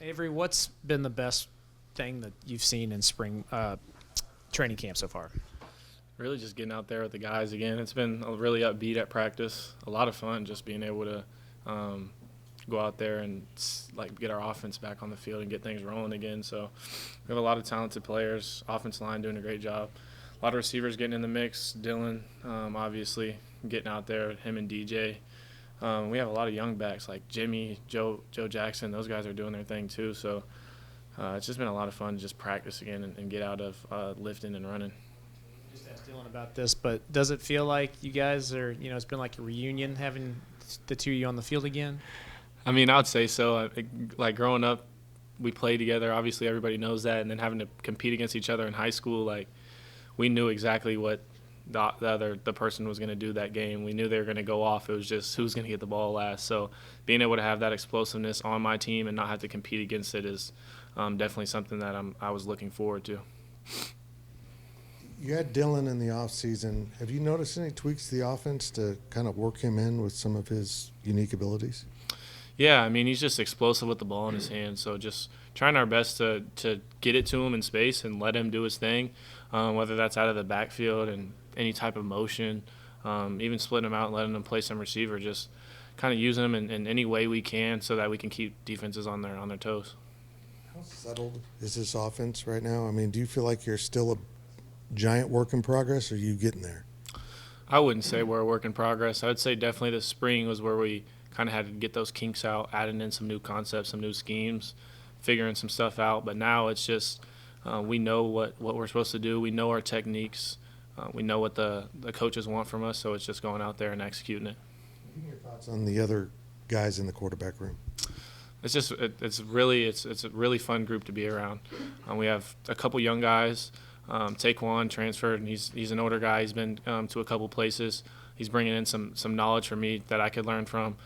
Avery, what's been the best thing that you've seen in spring training camp so far? Really just getting out there with the guys again. It's been a really upbeat at practice. A lot of fun just being able to go out there and like get our offense back on the field and get things rolling again. So we have a lot of talented players. Offense line doing a great job. A lot of receivers getting in the mix. Dylan, obviously getting out there. Him and DJ. We have a lot of young backs like Jimmy, Joe Jackson. Those guys are doing their thing too. So it's just been a lot of fun to just practice again and get out of lifting and running. Just asked Dylan about this, but does it feel like you guys are, it's been like a reunion having the two of you on the field again? I mean, I would say so. Like growing up, we played together. Obviously, everybody knows that. And then having to compete against each other in high school, like we knew exactly what the person was going to do that game. We knew they were going to go off. It was just who's going to get the ball last. So being able to have that explosiveness on my team and not have to compete against it is definitely something that I was looking forward to. You had Dylan in the offseason. Have you noticed any tweaks to the offense to kind of work him in with some of his unique abilities? Yeah, I mean, he's just explosive with the ball in his hands. So just trying our best to get it to him in space and let him do his thing, whether that's out of the backfield and any type of motion, even splitting him out and letting him play some receiver, just kind of using him in any way we can so that we can keep defenses on their toes. How settled is this offense right now? I mean, do you feel like you're still a giant work in progress, or are you getting there? I wouldn't say we're a work in progress. I would say definitely this spring was where we kind of had to get those kinks out, adding in some new concepts, some new schemes, figuring some stuff out. But now it's just we know what we're supposed to do. We know our techniques. We know what the coaches want from us, so it's just going out there and executing it. What are your thoughts on the other guys in the quarterback room? It's just it's a really fun group to be around. We have a couple young guys. Taquan transferred, and he's an older guy. He's been to a couple places. He's bringing in some knowledge for me that I could learn from.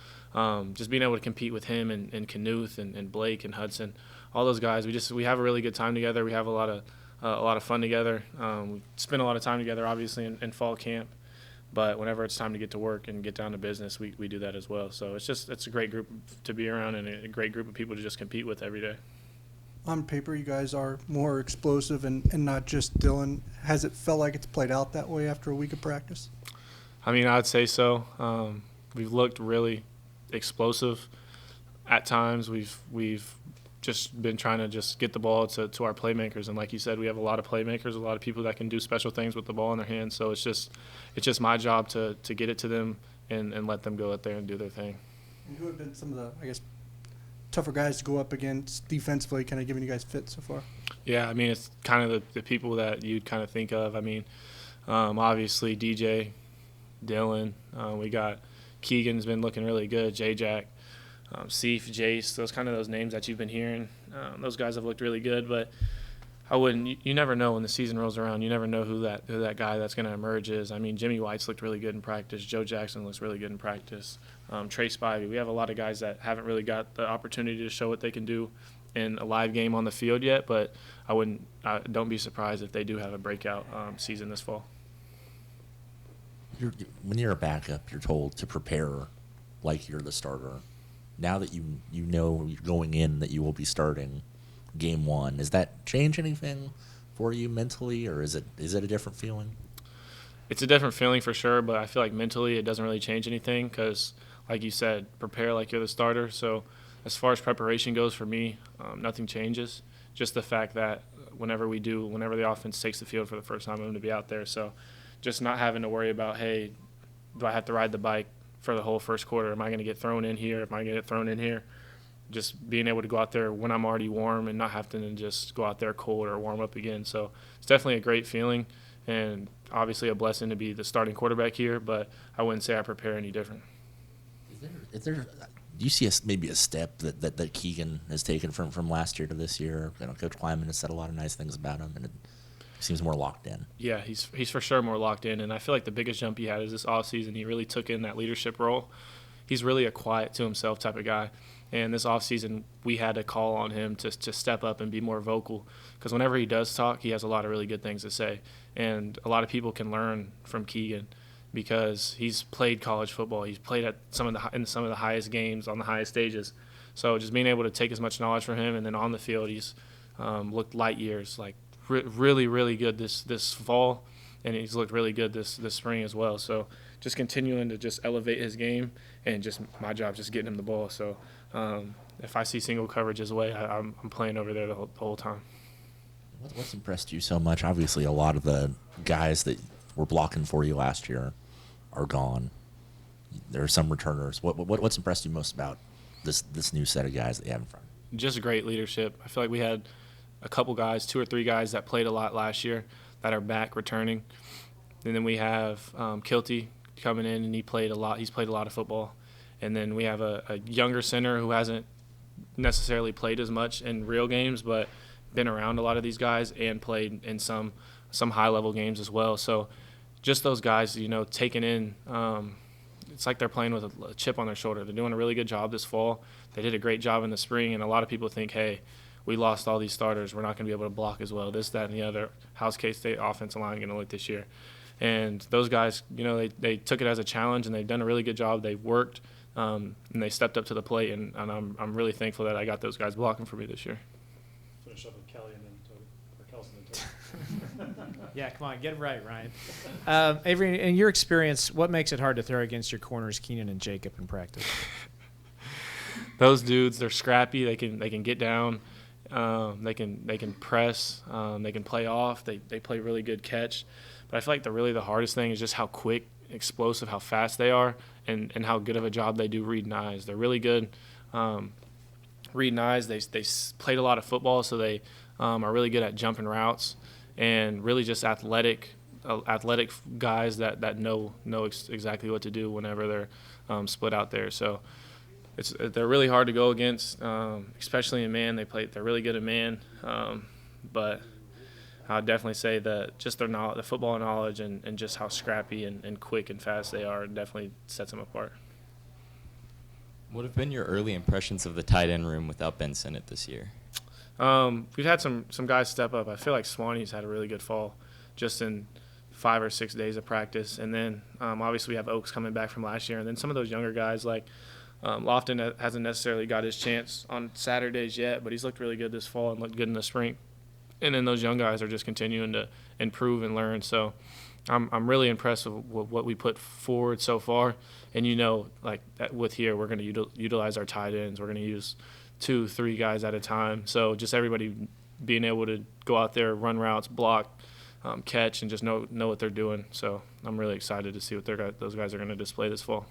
Just being able to compete with him and Knuth and Blake and Hudson, all those guys. We have a really good time together. We have a lot of fun together. We spend a lot of time together, obviously, in fall camp. But whenever it's time to get to work and get down to business, we do that as well. So it's a great group to be around and a great group of people to just compete with every day. On paper, you guys are more explosive and not just Dylan. Has it felt like it's played out that way after a week of practice? I mean, I'd say so. We've looked really explosive at times. We've just been trying to just get the ball to our playmakers, and like you said, we have a lot of playmakers, a lot of people that can do special things with the ball in their hands. So it's just my job to get it to them and let them go out there and do their thing. And who have been some of the, tougher guys to go up against defensively, kind of giving you guys fits so far? Yeah, I mean, it's kind of the people that you'd kind of think of. I mean, obviously DJ, Dylan, we got Keegan's been looking really good, J-Jack, Seif, Jace, those names that you've been hearing. Those guys have looked really good, but you never know when the season rolls around. You never know who that guy that's going to emerge is. I mean, Jimmy White's looked really good in practice. Joe Jackson looks really good in practice. Trey Spivey. We have a lot of guys that haven't really got the opportunity to show what they can do in a live game on the field yet, but don't be surprised if they do have a breakout season this fall. When you're a backup, you're told to prepare like you're the starter. Now that you know you're going in that you will be starting game one, does that change anything for you mentally, or is it a different feeling? It's a different feeling for sure, but I feel like mentally it doesn't really change anything because, like you said, prepare like you're the starter. So as far as preparation goes for me, nothing changes. Just the fact that whenever the offense takes the field for the first time, I'm going to be out there. So just not having to worry about, hey, do I have to ride the bike for the whole first quarter? Am I going to get thrown in here? Am I going to get thrown in here? Just being able to go out there when I'm already warm and not having to just go out there cold or warm up again. So it's definitely a great feeling and obviously a blessing to be the starting quarterback here, but I wouldn't say I prepare any different. Do you see maybe a step that Keegan has taken from last year to this year? Coach Kleiman has said a lot of nice things about him, and it seems more locked in. Yeah, he's for sure more locked in, and I feel like the biggest jump he had is this offseason. He really took in that leadership role. He's really a quiet to himself type of guy. And this offseason, we had to call on him to step up and be more vocal because whenever he does talk, he has a lot of really good things to say. And a lot of people can learn from Keegan because he's played college football. He's played at some of the highest games on the highest stages. So just being able to take as much knowledge from him, and then on the field, he's looked light years, like really, really good this fall, and he's looked really good this spring as well. So just continuing to just elevate his game, and just my job just getting him the ball. So if I see single coverage his way, I'm playing over there the whole time. What's impressed you so much? Obviously, a lot of the guys that were blocking for you last year are gone. There are some returners. What's impressed you most about this new set of guys that you have in front? Just great leadership. I feel like we had a couple guys, 2 or 3 guys that played a lot last year that are back returning. And then we have Kilty coming in, and he's played a lot of football. And then we have a younger center who hasn't necessarily played as much in real games, but been around a lot of these guys and played in some high-level games as well. So just those guys, taking in it's like they're playing with a chip on their shoulder. They're doing a really good job this fall. They did a great job in the spring, and a lot of people think, hey, we lost all these starters. We're not going to be able to block as well. This, that, and the other. How's K-State offensive line going to look this year? And those guys, they took it as a challenge, and they've done a really good job. They've worked, and they stepped up to the plate, and I'm really thankful that I got those guys blocking for me this year. Finish up with Kelly and then Toby, or Kelson and Toby. Yeah, come on, get it right, Ryan. Avery, in your experience, what makes it hard to throw against your corners, Keenan and Jacob, in practice? Those dudes, they're scrappy. They can get down. They can press. They can play off. They play really good catch. But I feel like the hardest thing is just how quick, explosive, how fast they are, and how good of a job they do reading eyes. They're really good reading eyes. They played a lot of football, so they are really good at jumping routes, and really just athletic guys that know exactly what to do whenever they're split out there. So they're really hard to go against, especially in man. They're really good at man, but I'd definitely say that just the football knowledge and just how scrappy and quick and fast they are definitely sets them apart. What have been your early impressions of the tight end room without Ben Sinnott this year? We've had some guys step up. I feel like Swanee's had a really good fall just in 5 or 6 days of practice. And then obviously we have Oaks coming back from last year. And then some of those younger guys like Lofton hasn't necessarily got his chance on Saturdays yet, but he's looked really good this fall and looked good in the spring. And then those young guys are just continuing to improve and learn. So I'm really impressed with what we put forward so far. And like with here, we're going to utilize our tight ends. We're going to use 2, 3 guys at a time. So just everybody being able to go out there, run routes, block, catch, and just know what they're doing. So I'm really excited to see what those guys are going to display this fall.